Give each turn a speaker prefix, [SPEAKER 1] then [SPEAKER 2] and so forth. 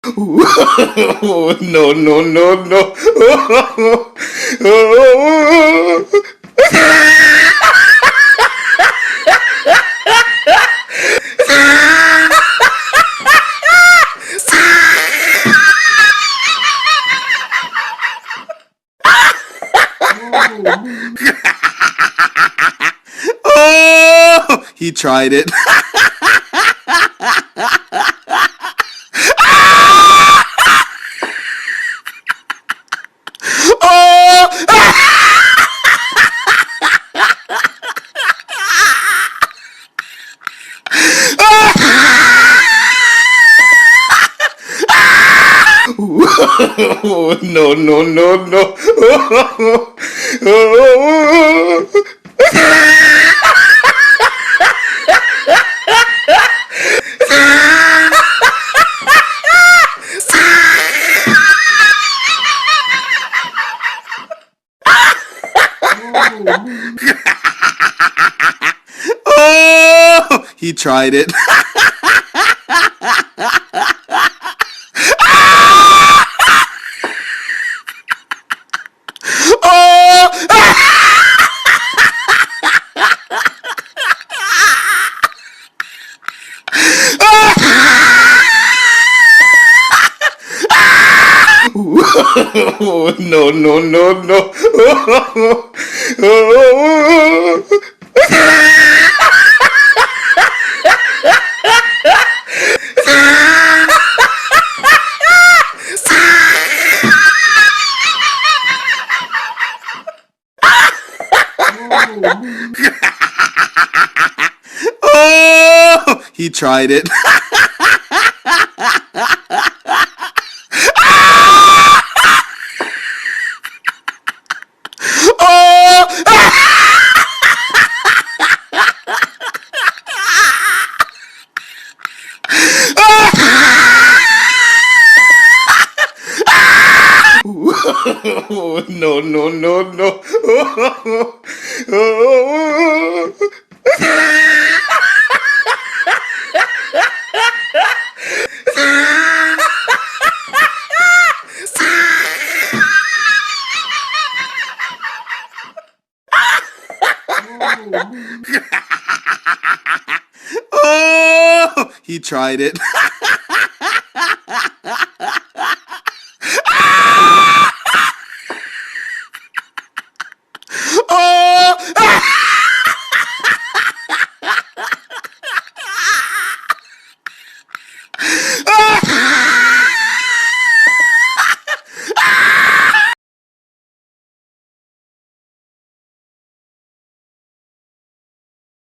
[SPEAKER 1] No, no, no, no. Oh, he tried it. No, no, no, no. Oh, he tried it. No, no, no, no. Oh, he tried it. No, no, no, no. Oh, he tried it.